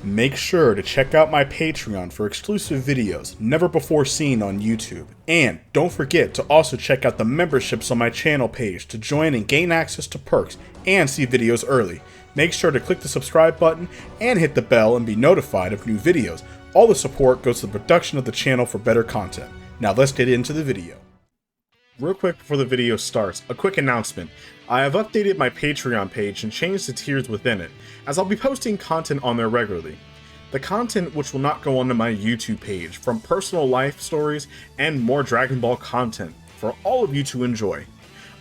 Make sure to check out my Patreon for exclusive videos never before seen on YouTube. And don't forget to also check out the memberships on my channel page to join and gain access to perks and see videos early. Make sure to click the subscribe button and hit the bell and be notified of new videos. All the support goes to the production of the channel for better content. Now let's get into the video. Real quick before the video starts, a quick announcement. I have updated my Patreon page and changed the tiers within it, as I'll be posting content on there regularly. The content which will not go onto my YouTube page, from personal life stories and more Dragon Ball content for all of you to enjoy.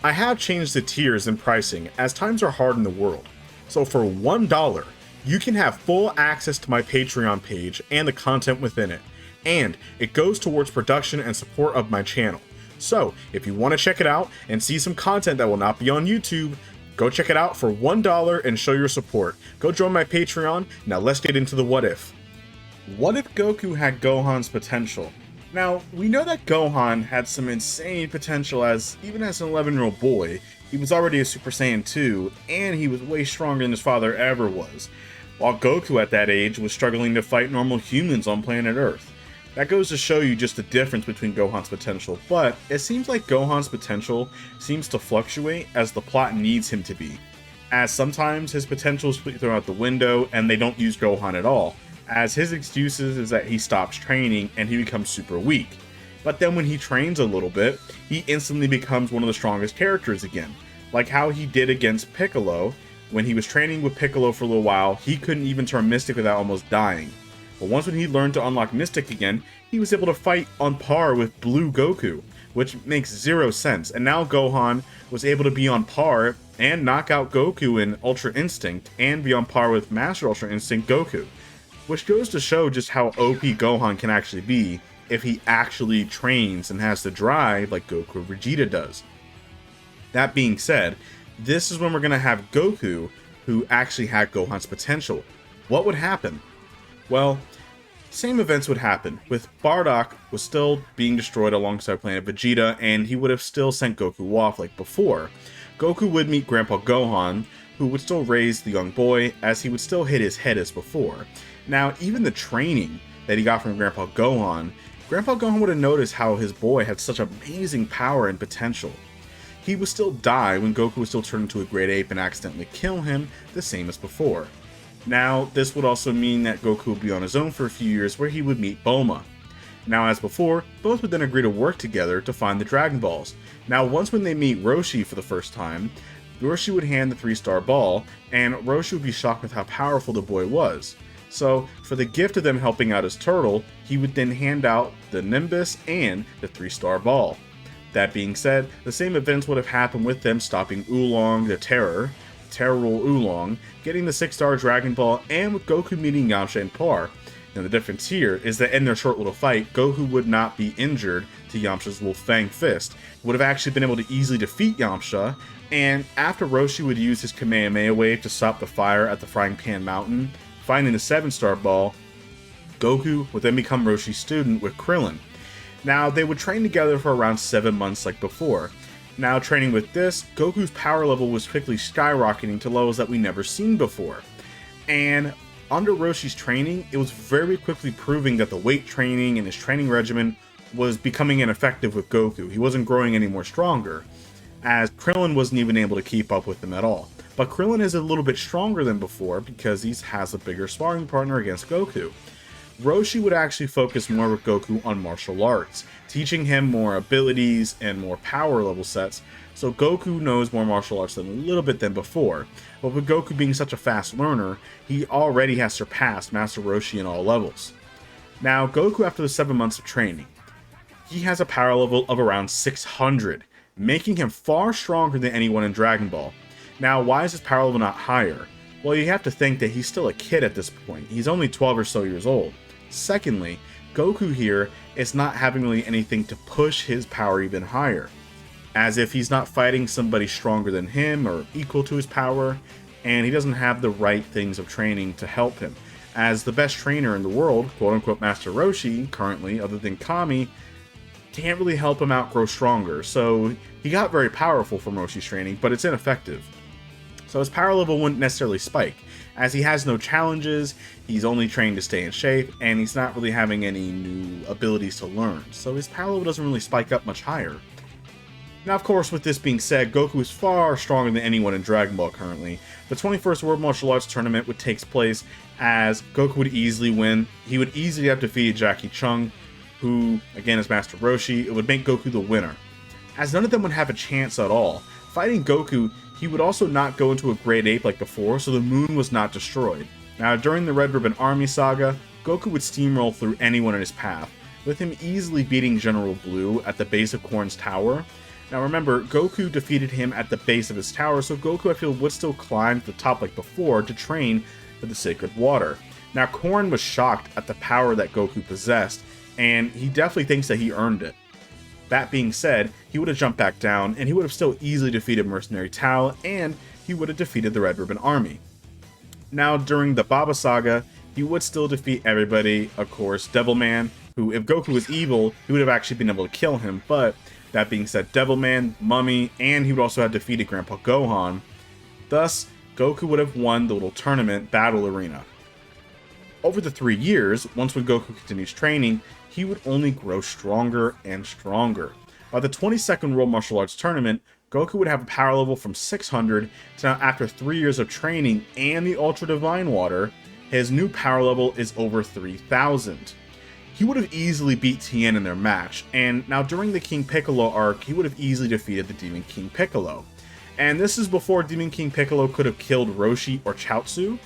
I have changed the tiers and pricing as times are hard in the world. So for $1, you can have full access to my Patreon page and the content within it, and it goes towards production and support of my channel. So, if you want to check it out and see some content that will not be on YouTube, go check it out for $1 and show your support. Go join my Patreon. Now let's get into the what if. What if Goku had Gohan's potential? Now, we know that Gohan had some insane potential even as an 11-year-old boy. He was already a Super Saiyan 2, and he was way stronger than his father ever was. While Goku at that age was struggling to fight normal humans on planet Earth. That goes to show you just the difference between Gohan's potential, but it seems like Gohan's potential seems to fluctuate as the plot needs him to be. As sometimes his potential is thrown out the window and they don't use Gohan at all, as his excuses is that he stops training and he becomes super weak. But then when he trains a little bit, he instantly becomes one of the strongest characters again, like how he did against Piccolo. When he was training with Piccolo for a little while, he couldn't even turn Mystic without almost dying. But once when he learned to unlock Mystic again, he was able to fight on par with Blue Goku, which makes zero sense. And now Gohan was able to be on par and knock out Goku in Ultra Instinct and be on par with Master Ultra Instinct Goku, which goes to show just how OP Gohan can actually be if he actually trains and has the drive like Goku or Vegeta does. That being said, this is when we're going to have Goku who actually had Gohan's potential. What would happen? Well, same events would happen, with Bardock was still being destroyed alongside planet Vegeta, and he would have still sent Goku off like before. Goku would meet Grandpa Gohan, who would still raise the young boy, as he would still hit his head as before. Now, even the training that he got from Grandpa Gohan would have noticed how his boy had such amazing power and potential. He would still die when Goku would still turn into a great ape and accidentally kill him, the same as before. Now, this would also mean that Goku would be on his own for a few years where he would meet Bulma. Now, as before, both would then agree to work together to find the Dragon Balls. Now, once when they meet Roshi for the first time, Roshi would hand the 3-star ball, and Roshi would be shocked with how powerful the boy was. So, for the gift of them helping out his turtle, he would then hand out the Nimbus and the 3-star ball. That being said, the same events would have happened with them stopping Oolong the Terror Oolong, getting the 6-star Dragon Ball, and with Goku meeting Yamcha and Par. Now the difference here is that in their short little fight, Goku would not be injured to Yamcha's Wolf Fang Fist, would have actually been able to easily defeat Yamcha, and after Roshi would use his Kamehameha Wave to stop the fire at the Frying Pan Mountain, finding the 7-star ball, Goku would then become Roshi's student with Krillin. Now they would train together for around 7 months like before. Now training with this, Goku's power level was quickly skyrocketing to levels that we never seen before. And under Roshi's training, it was very quickly proving that the weight training and his training regimen was becoming ineffective with Goku. He wasn't growing any more stronger, as Krillin wasn't even able to keep up with him at all. But Krillin is a little bit stronger than before because he has a bigger sparring partner against Goku. Roshi would actually focus more with Goku on martial arts, teaching him more abilities and more power level sets, so Goku knows more martial arts than a little bit than before. But with Goku being such a fast learner, he already has surpassed Master Roshi in all levels. Now, Goku, after the 7 months of training, he has a power level of around 600, making him far stronger than anyone in Dragon Ball. Now, why is his power level not higher? Well, you have to think that he's still a kid at this point. He's only 12 or so years old. Secondly, Goku here is not having really anything to push his power even higher, as if he's not fighting somebody stronger than him or equal to his power, and he doesn't have the right things of training to help him, as the best trainer in the world, quote-unquote Master Roshi, currently, other than Kami, can't really help him out grow stronger. So he got very powerful from Roshi's training, but it's ineffective. So his power level wouldn't necessarily spike, as he has no challenges, he's only trained to stay in shape, and he's not really having any new abilities to learn, so his power level doesn't really spike up much higher. Now, of course, with this being said, Goku is far stronger than anyone in Dragon Ball currently. The 21st World Martial Arts Tournament would take place as Goku would easily win. He would easily have defeated Jackie Chung, who, again, is Master Roshi. It would make Goku the winner, as none of them would have a chance at all. Fighting Goku, he would also not go into a Great Ape like before, so the moon was not destroyed. Now, during the Red Ribbon Army saga, Goku would steamroll through anyone in his path, with him easily beating General Blue at the base of Korn's tower. Now remember, Goku defeated him at the base of his tower, so Goku, I feel, would still climb to the top like before to train for the Sacred Water. Now, Korn was shocked at the power that Goku possessed, and he definitely thinks that he earned it. That being said, he would have jumped back down, and he would have still easily defeated Mercenary Tao, and he would have defeated the Red Ribbon Army. Now, during the Baba Saga, he would still defeat everybody, of course. Devilman, who, if Goku was evil, he would have actually been able to kill him, but that being said, Devilman, Mummy, and he would also have defeated Grandpa Gohan. Thus, Goku would have won the little tournament Battle Arena. Over the 3 years, once when Goku continues training, he would only grow stronger and stronger. By the 22nd World Martial Arts Tournament, Goku would have a power level from 600 to now, after 3 years of training and the Ultra Divine Water, his new power level is over 3000. He would have easily beat Tien in their match, and now during the King Piccolo arc, he would have easily defeated the Demon King Piccolo. And this is before Demon King Piccolo could have killed Roshi or Chaozu.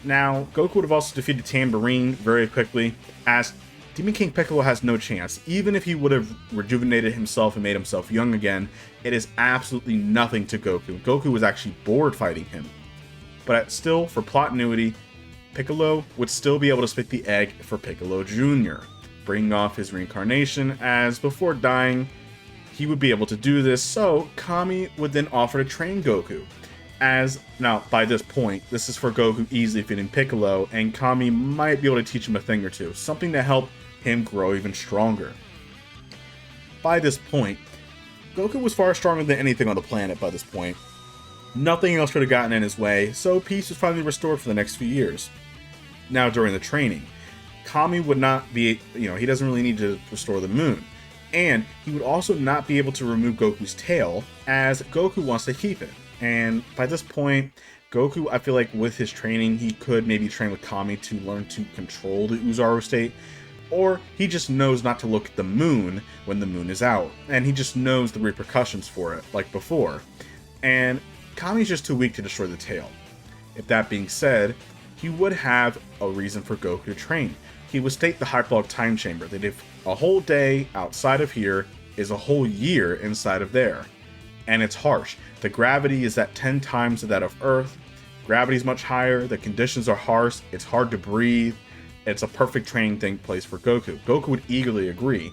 Now, Goku would have also defeated Tambourine very quickly, as Demon King Piccolo has no chance. Even if he would have rejuvenated himself and made himself young again, it is absolutely nothing to Goku. Goku was actually bored fighting him. But still, for plotnuity, Piccolo would still be able to spit the egg for Piccolo Jr., bringing off his reincarnation, as before dying, he would be able to do this, so Kami would then offer to train Goku. As, now, by this point, this is for Goku easily defeating Piccolo, and Kami might be able to teach him a thing or two, something to help him grow even stronger. By this point, Goku was far stronger than anything on the planet by this point. Nothing else could have gotten in his way, so peace was finally restored for the next few years. Now, during the training, Kami would not be, he doesn't really need to restore the moon. And he would also not be able to remove Goku's tail, as Goku wants to keep it. And by this point, Goku, I feel like with his training, he could maybe train with Kami to learn to control the Oozaru state. Or he just knows not to look at the moon when the moon is out. And he just knows the repercussions for it, like before. And Kami's just too weak to destroy the tail. If that being said, he would have a reason for Goku to train. He would state the Hyperbolic Time Chamber, that if a whole day outside of here is a whole year inside of there. And it's harsh. The gravity is at 10 times that of Earth. Gravity is much higher, the conditions are harsh, it's hard to breathe. It's a perfect training place for Goku. Goku would eagerly agree.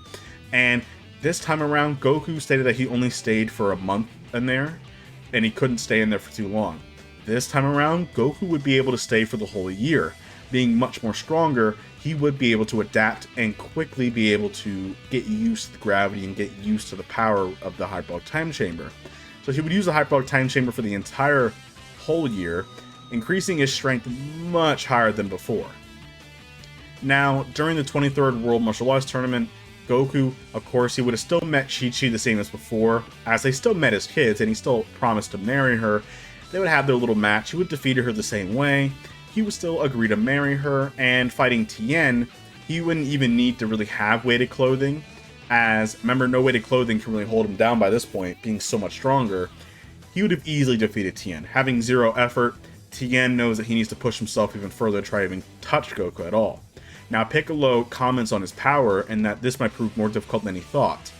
And this time around, Goku stated that he only stayed for a month in there, and he couldn't stay in there for too long. This time around, Goku would be able to stay for the whole year. Being much more stronger, he would be able to adapt and quickly be able to get used to the gravity and get used to the power of the Hyperbolic Time Chamber. So he would use the Hyperbolic Time Chamber for the entire whole year, increasing his strength much higher than before. Now, during the 23rd World Martial Arts Tournament, Goku, of course, he would have still met Chi-Chi the same as before, as they still met as kids, and he still promised to marry her. They would have their little match. He would defeat her the same way. He would still agree to marry her, and fighting Tien, he wouldn't even need to really have weighted clothing, as, remember, no weighted clothing can really hold him down by this point, being so much stronger. He would have easily defeated Tien. Having zero effort, Tien knows that he needs to push himself even further to try to even touch Goku at all. Now, Piccolo comments on his power, and that this might prove more difficult than he thought,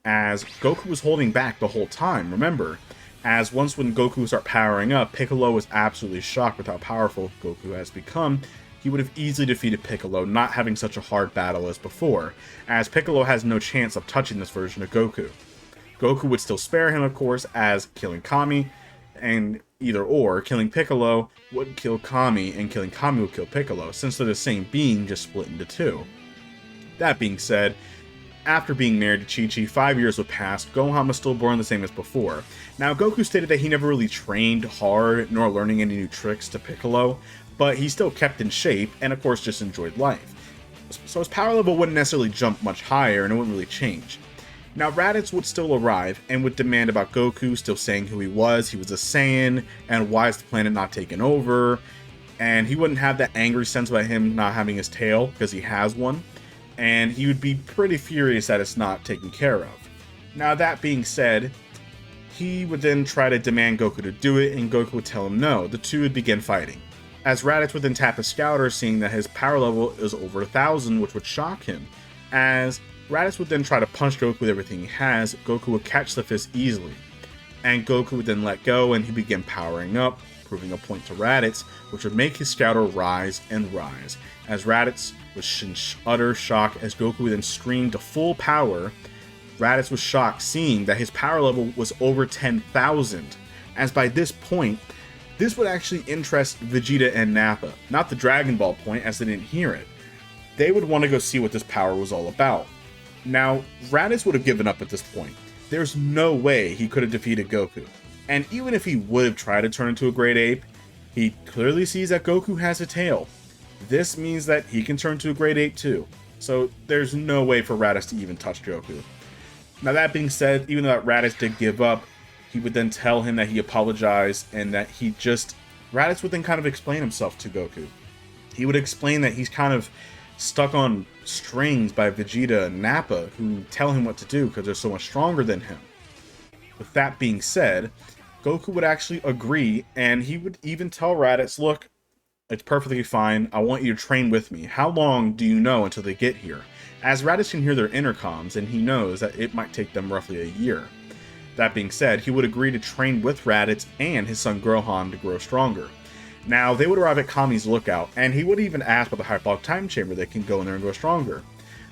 as Goku was holding back the whole time, remember, as once when Goku started powering up, Piccolo was absolutely shocked with how powerful Goku has become. He would have easily defeated Piccolo, not having such a hard battle as before, as Piccolo has no chance of touching this version of Goku. Goku would still spare him, of course, as killing Kami, and either or, killing Piccolo would kill Kami, and killing Kami would kill Piccolo, since they're the same being, just split into two. That being said, after being married to Chi-Chi, 5 years would pass. Gohan was still born the same as before. Now, Goku stated that he never really trained hard, nor learning any new tricks to Piccolo, but he still kept in shape and of course just enjoyed life. So his power level wouldn't necessarily jump much higher and it wouldn't really change. Now Raditz would still arrive and would demand about Goku, still saying who he was a Saiyan, and why is the planet not taken over, and he wouldn't have that angry sense about him not having his tail, because he has one, and he would be pretty furious that it's not taken care of. Now that being said, he would then try to demand Goku to do it, and Goku would tell him no. The two would begin fighting, as Raditz would then tap his scouter, seeing that his power level is over 1,000, which would shock him. As Raditz would then try to punch Goku with everything he has, Goku would catch the fist easily, and Goku would then let go and he began powering up, proving a point to Raditz, which would make his scouter rise and rise, as Raditz was in utter shock as Goku would then scream to full power. Raditz was shocked, seeing that his power level was over 10,000, as by this point, this would actually interest Vegeta and Nappa, not the Dragon Ball point as they didn't hear it. They would want to go see what this power was all about. Now, Raditz would have given up at this point. There's no way he could have defeated Goku. And even if he would have tried to turn into a great ape, he clearly sees that Goku has a tail. This means that he can turn to a great ape too. So there's no way for Raditz to even touch Goku. Now that being said, even though Raditz did give up, he would then tell him that he apologized and that Raditz would then kind of explain himself to Goku. He would explain that he's kind of stuck on strings by Vegeta and Nappa, who tell him what to do because they're so much stronger than him. With that being said, Goku would actually agree, and he would even tell Raditz, look, it's perfectly fine, I want you to train with me. How long do you know until they get here? As Raditz can hear their intercoms, and he knows that it might take them roughly a year. That being said, he would agree to train with Raditz and his son Gohan to grow stronger. Now, they would arrive at Kami's lookout, and he would even ask about the hyperbolic time chamber that can go in there and grow stronger.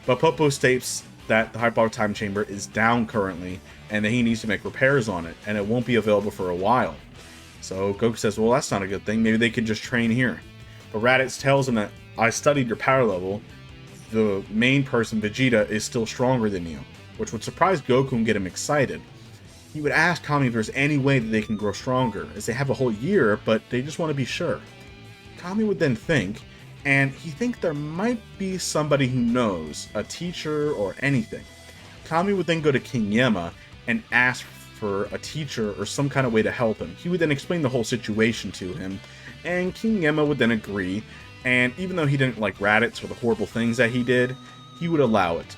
But Popo states that the hyperbolic time chamber is down currently, and that he needs to make repairs on it, and it won't be available for a while. So Goku says, well, that's not a good thing, maybe they could just train here. But Raditz tells him that, I studied your power level, the main person, Vegeta, is still stronger than you, which would surprise Goku and get him excited. He would ask Kami if there's any way that they can grow stronger, as they have a whole year, but they just want to be sure. Kami would then think, and he thinks there might be somebody who knows, a teacher or anything. Kami would then go to King Yama and ask for a teacher or some kind of way to help him. He would then explain the whole situation to him, and King Yama would then agree, and even though he didn't like Raditz for the horrible things that he did, he would allow it,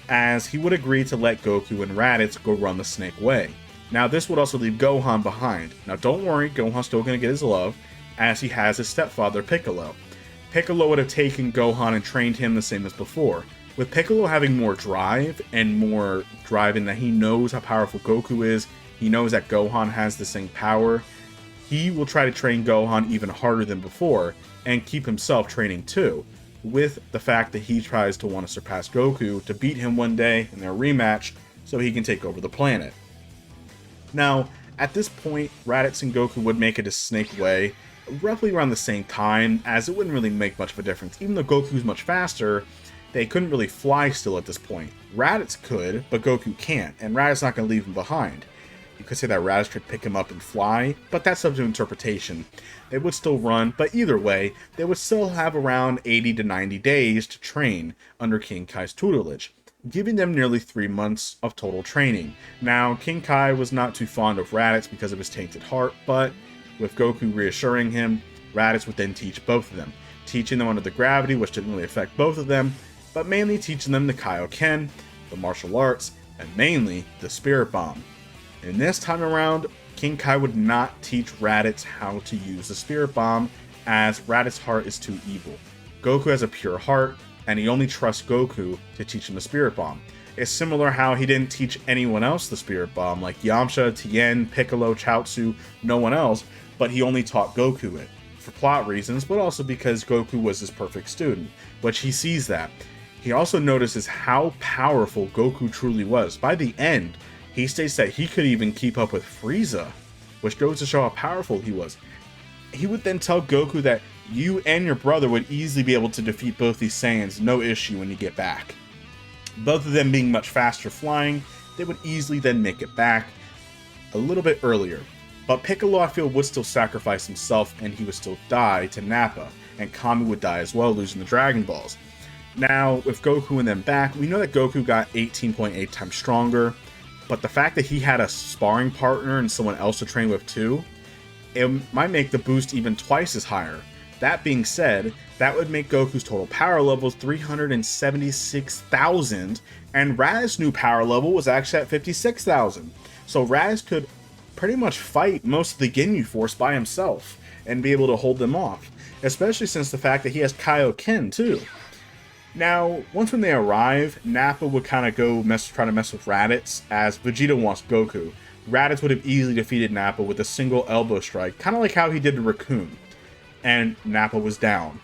as he would agree to let Goku and Raditz go run the Snake Way. Now this would also leave Gohan behind. Now don't worry, Gohan's still going to get his love, as he has his stepfather Piccolo. Piccolo would have taken Gohan and trained him the same as before. With Piccolo having more drive, and more drive in that he knows how powerful Goku is, he knows that Gohan has the same power, he will try to train Gohan even harder than before, and keep himself training too, with the fact that he tries to want to surpass Goku to beat him one day in their rematch so he can take over the planet. Now, at this point, Raditz and Goku would make it to Snake Way roughly around the same time, as it wouldn't really make much of a difference. Even though Goku's much faster, they couldn't really fly still at this point. Raditz could, but Goku can't, and Raditz not going to leave him behind. You could say that Raditz could pick him up and fly, but that's subject to interpretation. They would still run, but either way, they would still have around 80 to 90 days to train under King Kai's tutelage, giving them nearly 3 months of total training. Now, King Kai was not too fond of Raditz because of his tainted heart, but with Goku reassuring him, Raditz would then teach both of them, teaching them under the gravity, which didn't really affect both of them, but mainly teaching them the Kaioken, the martial arts, and mainly the Spirit Bomb. And this time around, King Kai would not teach Raditz how to use the Spirit Bomb, as Raditz's heart is too evil. Goku has a pure heart, and he only trusts Goku to teach him the Spirit Bomb. It's similar how he didn't teach anyone else the Spirit Bomb, like Yamcha, Tien, Piccolo, Chaozu, no one else, but he only taught Goku it, for plot reasons, but also because Goku was his perfect student, which he sees that. He also notices how powerful Goku truly was. By the end, he states that he could even keep up with Frieza, which goes to show how powerful he was. He would then tell Goku that you and your brother would easily be able to defeat both these Saiyans, no issue when you get back. Both of them being much faster flying, they would easily then make it back a little bit earlier. But Piccolo, I feel, would still sacrifice himself and he would still die to Nappa, and Kami would die as well, losing the Dragon Balls. Now, with Goku and them back, we know that Goku got 18.8 times stronger, but the fact that he had a sparring partner and someone else to train with too, it might make the boost even twice as higher. That being said, that would make Goku's total power level 376,000, and Raditz's new power level was actually at 56,000. So Raditz could pretty much fight most of the Ginyu Force by himself and be able to hold them off, especially since the fact that he has Kaioken too. Now, once when they arrive, Nappa would kind of go try to mess with Raditz, as Vegeta wants Goku. Raditz would have easily defeated Nappa with a single elbow strike, kind of like how he did to Raccoon, and Nappa was down.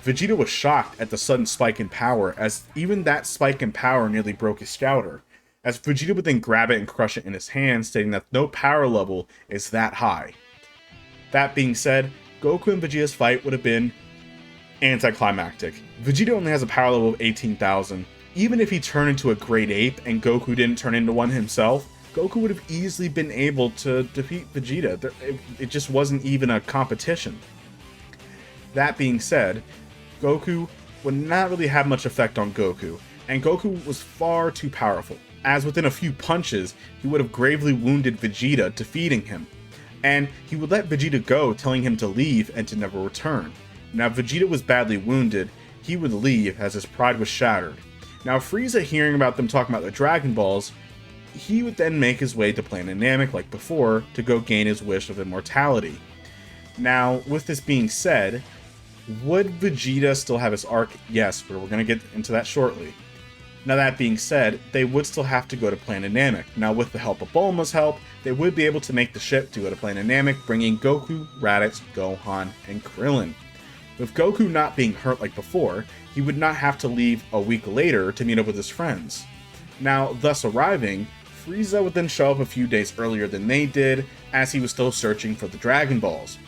Vegeta was shocked at the sudden spike in power, as even that spike in power nearly broke his scouter, as Vegeta would then grab it and crush it in his hand, stating that no power level is that high. That being said, Goku and Vegeta's fight would have been anticlimactic. Vegeta only has a power level of 18,000. Even if he turned into a great ape and Goku didn't turn into one himself, Goku would have easily been able to defeat Vegeta. It just wasn't even a competition. That being said, Goku would not really have much effect on Goku, and Goku was far too powerful, as within a few punches, he would have gravely wounded Vegeta, defeating him. And he would let Vegeta go, telling him to leave and to never return. Now, if Vegeta was badly wounded, he would leave as his pride was shattered. Now, Frieza, hearing about them talking about the Dragon Balls, he would then make his way to planet Namek like before to go gain his wish of immortality. Now, with this being said, would Vegeta still have his arc? Yes, but we're going to get into that shortly. Now, that being said, they would still have to go to planet Namek. Now, with the help of Bulma's help, they would be able to make the ship to go to planet Namek, bringing Goku, Raditz, Gohan, and Krillin. With Goku not being hurt like before, he would not have to leave a week later to meet up with his friends. Now, thus arriving, Frieza would then show up a few days earlier than they did, as he was still searching for the Dragon Balls.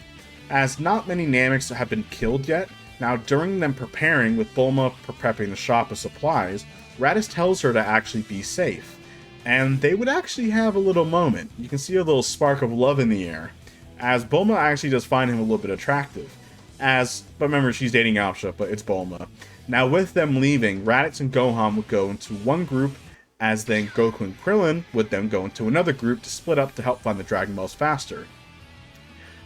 As not many Nameks have been killed yet, now during them preparing with Bulma prepping the shop of supplies, Raditz tells her to actually be safe. And they would actually have a little moment. You can see a little spark of love in the air, as Bulma actually does find him a little bit attractive. But remember, she's dating Alpha, but it's Bulma. Now, with them leaving, Raditz and Gohan would go into one group, as then Goku and Krillin would then go into another group to split up to help find the Dragon Balls faster.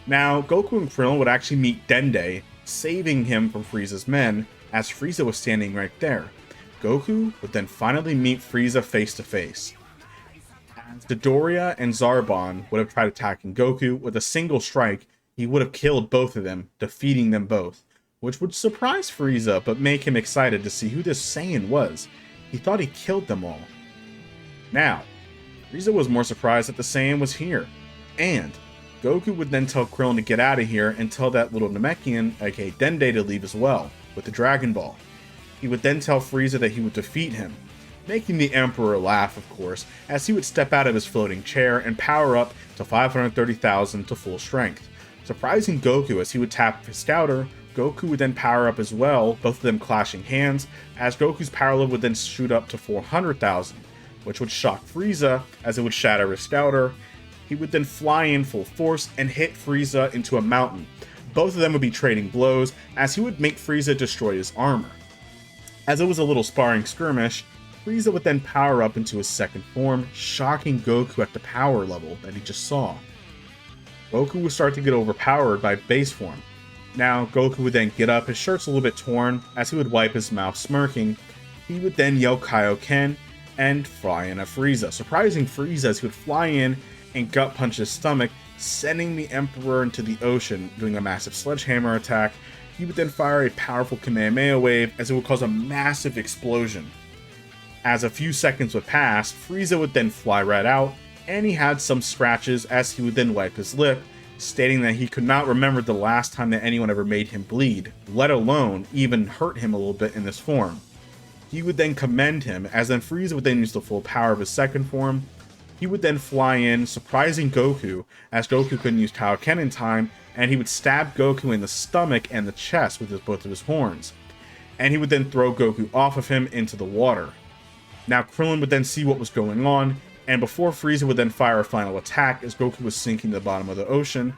Now, Goku and Krillin would actually meet Dende, saving him from Frieza's men, as Frieza was standing right there. Goku would then finally meet Frieza face to face. As Dodoria and Zarbon would have tried attacking Goku with a single strike, he would have killed both of them, defeating them both, which would surprise Frieza but make him excited to see who this Saiyan was. He thought he killed them all. Now, Frieza was more surprised that the Saiyan was here, and Goku would then tell Krillin to get out of here and tell that little Namekian, aka Dende, to leave as well, with the Dragon Ball. He would then tell Frieza that he would defeat him, making the Emperor laugh, of course, as he would step out of his floating chair and power up to 530,000 to full strength. Surprising Goku as he would tap his scouter, Goku would then power up as well, both of them clashing hands, as Goku's power level would then shoot up to 400,000, which would shock Frieza as it would shatter his scouter. He would then fly in full force and hit Frieza into a mountain. Both of them would be trading blows, as he would make Frieza destroy his armor. As it was a little sparring skirmish, Frieza would then power up into his second form, shocking Goku at the power level that he just saw. Goku would start to get overpowered by base form. Now, Goku would then get up, his shirt's a little bit torn, as he would wipe his mouth smirking. He would then yell Kaioken and fly in at Frieza, surprising Frieza as he would fly in and gut punch his stomach, sending the Emperor into the ocean, doing a massive sledgehammer attack. He would then fire a powerful Kamehameha wave as it would cause a massive explosion. As a few seconds would pass, Frieza would then fly right out, and he had some scratches as he would then wipe his lip, stating that he could not remember the last time that anyone ever made him bleed, let alone even hurt him a little bit in this form. He would then commend him, as then Frieza would then use the full power of his second form. He would then fly in, surprising Goku, as Goku couldn't use Kaioken in time, and he would stab Goku in the stomach and the chest with both of his horns. And he would then throw Goku off of him into the water. Now, Krillin would then see what was going on. And before Frieza would then fire a final attack as Goku was sinking to the bottom of the ocean,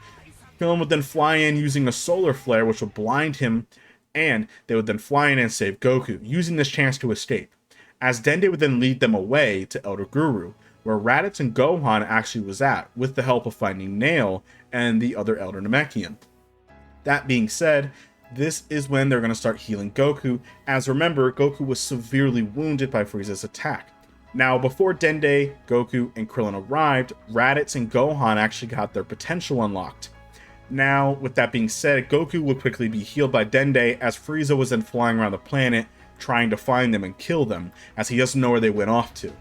Krillin would then fly in using a solar flare which would blind him, and they would then fly in and save Goku, using this chance to escape. As Dende would then lead them away to Elder Guru, where Raditz and Gohan actually was at, with the help of finding Nail and the other Elder Namekian. That being said, this is when they're going to start healing Goku, as remember, Goku was severely wounded by Frieza's attack. Now, before Dende, Goku, and Krillin arrived, Raditz and Gohan actually got their potential unlocked. Now, with that being said, Goku would quickly be healed by Dende, as Frieza was then flying around the planet, trying to find them and kill them, as he doesn't know where they went off to.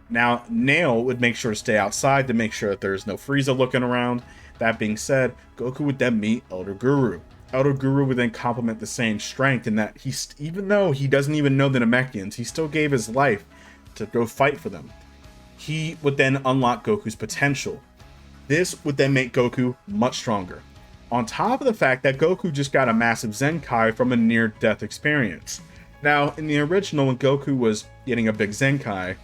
Now, Nail would make sure to stay outside to make sure that there is no Frieza looking around. That being said, Goku would then meet Elder Guru. Elder Guru would then complement the Saiyan's strength in that even though he doesn't even know the Namekians, he still gave his life to go fight for them. He would then unlock Goku's potential. This would then make Goku much stronger. On top of the fact that Goku just got a massive Zenkai from a near-death experience. Now, in the original, when Goku was getting a big Zenkai,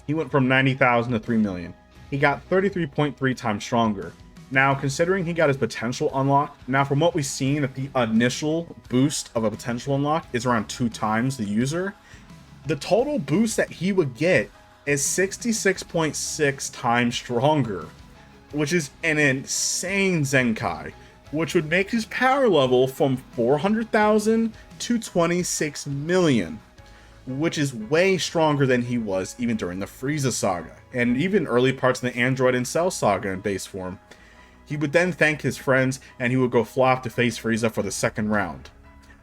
he went from 90,000 to 3 million. He got 33.3 times stronger. Now, considering he got his potential unlocked, now from what we've seen, that the initial boost of a potential unlock is around 2 times the user, the total boost that he would get is 66.6 times stronger, which is an insane Zenkai, which would make his power level from 400,000 to 26 million, which is way stronger than he was even during the Frieza saga, and even early parts of the Android and Cell saga in base form. He would then thank his friends, and he would go fly off to face Frieza for the second round.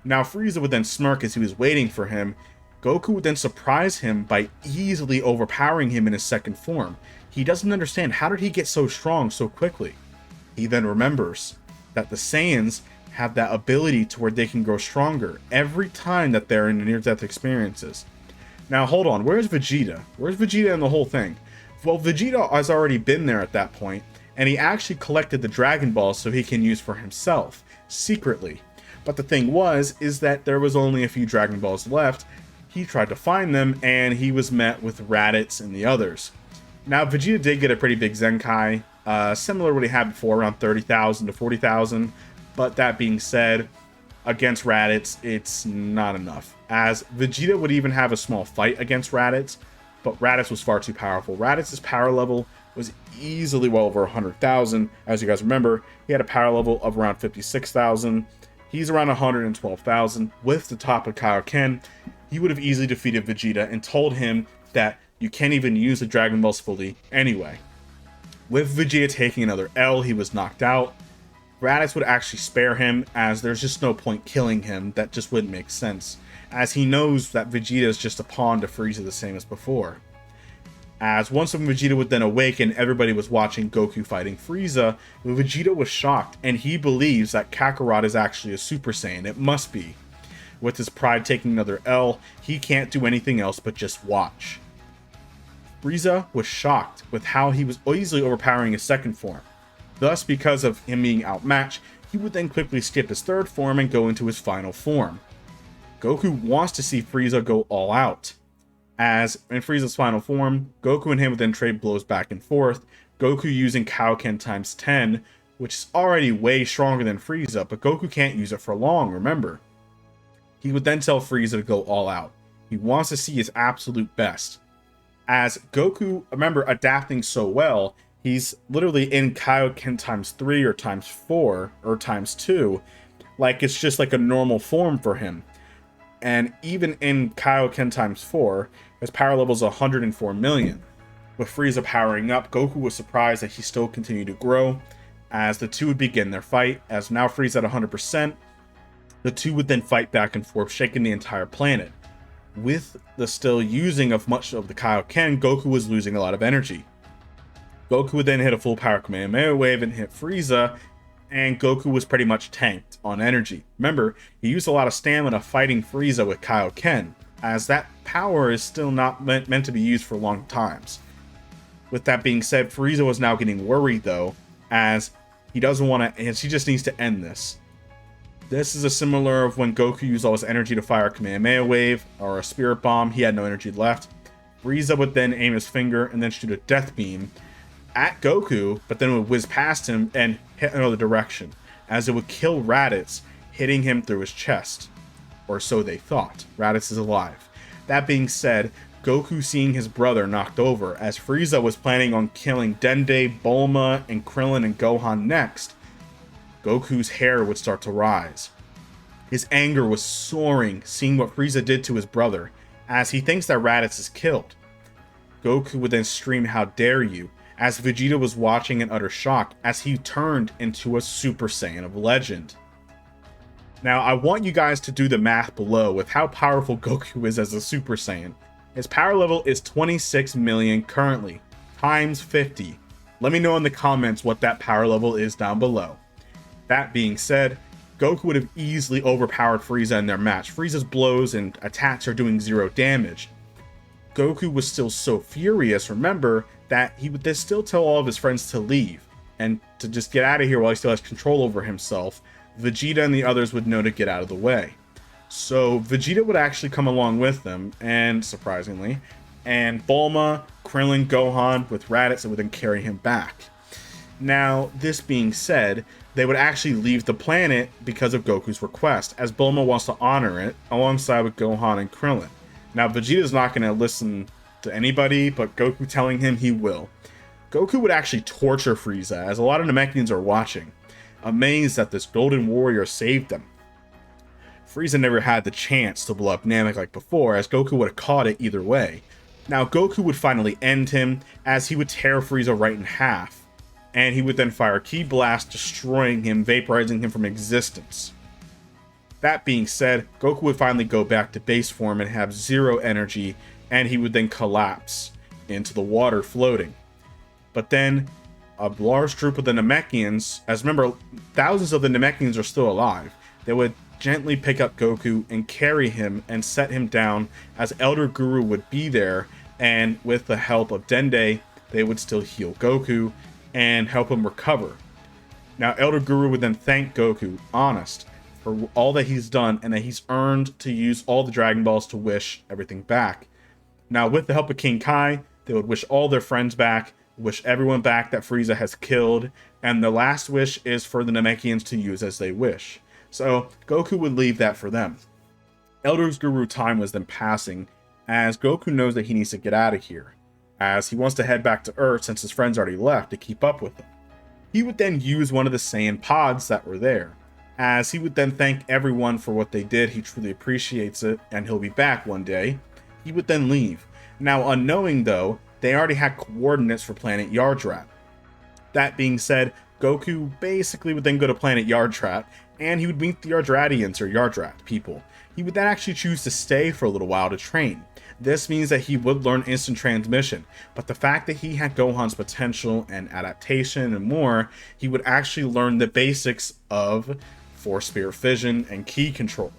Now, Frieza would then smirk as he was waiting for him. Goku would then surprise him by easily overpowering him in his second form. He doesn't understand, how did he get so strong so quickly? He then remembers that the Saiyans have that ability to where they can grow stronger every time that they're in near-death experiences. Now hold on, where's Vegeta? Where's Vegeta in the whole thing? Well, Vegeta has already been there at that point, and he actually collected the Dragon Balls so he can use for himself, secretly. But the thing is that there was only a few Dragon Balls left. He tried to find them, and he was met with Raditz and the others. Now, Vegeta did get a pretty big Zenkai, similar to what he had before, around 30,000 to 40,000. But that being said, against Raditz, it's not enough, as Vegeta would even have a small fight against Raditz, but Raditz was far too powerful. Raditz's power level was easily well over 100,000. As you guys remember, he had a power level of around 56,000. He's around 112,000. With the top of Kaioken, he would have easily defeated Vegeta and told him that you can't even use the Dragon Balls fully anyway. With Vegeta taking another L, he was knocked out. Raditz would actually spare him, as there's just no point killing him. That just wouldn't make sense, as he knows that Vegeta is just a pawn to Frieza, the same as before. As once Vegeta would then awaken, everybody was watching Goku fighting Frieza. Vegeta was shocked, and he believes that Kakarot is actually a Super Saiyan. It must be. With his pride taking another L, he can't do anything else but just watch. Frieza was shocked with how he was easily overpowering his second form. Thus, because of him being outmatched, he would then quickly skip his third form and go into his final form. Goku wants to see Frieza go all out, as in Frieza's final form, Goku and him would then trade blows back and forth, Goku using Kaioken times 10, which is already way stronger than Frieza, but Goku can't use it for long, remember. He would then tell Frieza to go all out. He wants to see his absolute best. As Goku, remember, adapting so well, he's literally in Kaioken times 3 or times 4 or times 2, like it's just like a normal form for him. And even in Kaioken times 4, his power level is 104 million. With Frieza powering up, Goku was surprised that he still continued to grow, as the two would begin their fight. As now Frieza at 100%, the two would then fight back and forth, shaking the entire planet. With the still using of much of the Kaioken, Goku was losing a lot of energy. Goku would then hit a full power Kamehameha wave and hit Frieza, and Goku was pretty much tanked on energy. Remember, he used a lot of stamina fighting Frieza with Kaioken, as that power is still not meant to be used for long times. With that being said, Frieza was now getting worried though, as he doesn't want to, he just needs to end this. This is a similar of when Goku used all his energy to fire a Kamehameha wave or a Spirit Bomb. He had no energy left. Frieza would then aim his finger and then shoot a death beam at Goku, but then it would whiz past him and hit another direction, as it would kill Raditz, hitting him through his chest. Or so they thought. Raditz is alive. That being said, Goku seeing his brother knocked over, as Frieza was planning on killing Dende, Bulma, and Krillin and Gohan next, Goku's hair would start to rise. His anger was soaring, seeing what Frieza did to his brother, as he thinks that Raditz is killed. Goku would then scream, "How dare you," as Vegeta was watching in utter shock as he turned into a Super Saiyan of legend. Now, I want you guys to do the math below with how powerful Goku is as a Super Saiyan. His power level is 26 million currently, times 50. Let me know in the comments what that power level is down below. That being said, Goku would have easily overpowered Frieza in their match. Frieza's blows and attacks are doing 0 damage. Goku was still so furious, remember, that he would then still tell all of his friends to leave and to just get out of here while he still has control over himself. Vegeta and the others would know to get out of the way. So Vegeta would actually come along with them, and surprisingly, and Bulma, Krillin, Gohan with Raditz would then carry him back. Now, this being said, they would actually leave the planet because of Goku's request, as Bulma wants to honor it alongside with Gohan and Krillin. Now, Vegeta's not going to listen to anybody, but Goku telling him he will. Goku would actually torture Frieza, as a lot of Namekians are watching, amazed that this Golden Warrior saved them. Frieza never had the chance to blow up Namek like before, as Goku would have caught it either way. Now, Goku would finally end him, as he would tear Frieza right in half, and he would then fire a Ki Blast, destroying him, vaporizing him from existence. That being said, Goku would finally go back to base form and have 0 energy, and he would then collapse into the water floating. But then, a large group of the Namekians, as remember, thousands of the Namekians are still alive, they would gently pick up Goku and carry him and set him down, as Elder Guru would be there, and with the help of Dende, they would still heal Goku and help him recover. Now, Elder Guru would then thank Goku, honest, for all that he's done and that he's earned to use all the Dragon Balls to wish everything back. Now, with the help of King Kai, they would wish all their friends back, wish everyone back that Frieza has killed, and the last wish is for the Namekians to use as they wish. So, Goku would leave that for them. Elder Guru time was then passing, as Goku knows that he needs to get out of here, as he wants to head back to Earth since his friends already left to keep up with him. He would then use one of the Saiyan pods that were there, as he would then thank everyone for what they did. He truly appreciates it, and he'll be back one day. He would then leave. Now, unknowing though, they already had coordinates for planet Yardrat. That being said, Goku basically would then go to planet Yardrat, and he would meet the Yardratians, or Yardrat people. He would then actually choose to stay for a little while to train. This means that he would learn instant transmission, but the fact that he had Gohan's potential and adaptation and more, he would actually learn the basics of Force Spirit Fission and Ki control.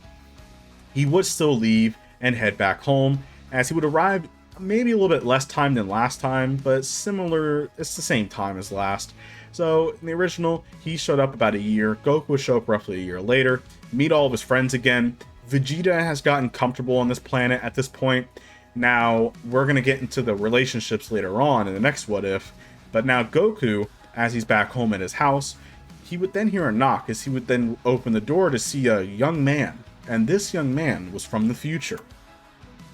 He would still leave and head back home, as he would arrive maybe a little bit less time than last time, but similar, it's the same time as last. So in the original, he showed up about a year. Goku would show up roughly a year later, meet all of his friends again. Vegeta has gotten comfortable on this planet at this point. Now, we're going to get into the relationships later on in the next What If, but now Goku, as he's back home at his house, he would then hear a knock, as he would then open the door to see a young man, and this young man was from the future.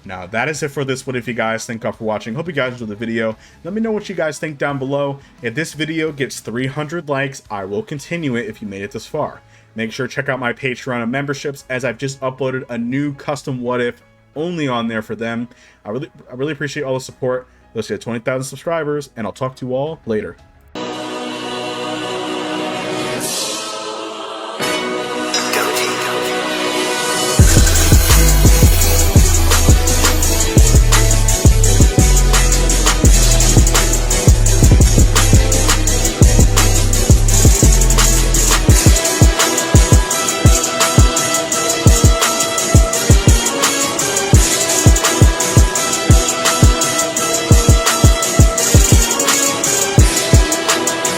Now, that is it for this What If, you guys. Thank you all for watching. Hope you guys enjoyed the video. Let me know what you guys think down below. If this video gets 300 likes, I will continue it if you made it this far. Make sure to check out my Patreon and memberships, as I've just uploaded a new custom What If only on there for them. I really appreciate all the support. Let's get 20,000 subscribers, and I'll talk to you all later.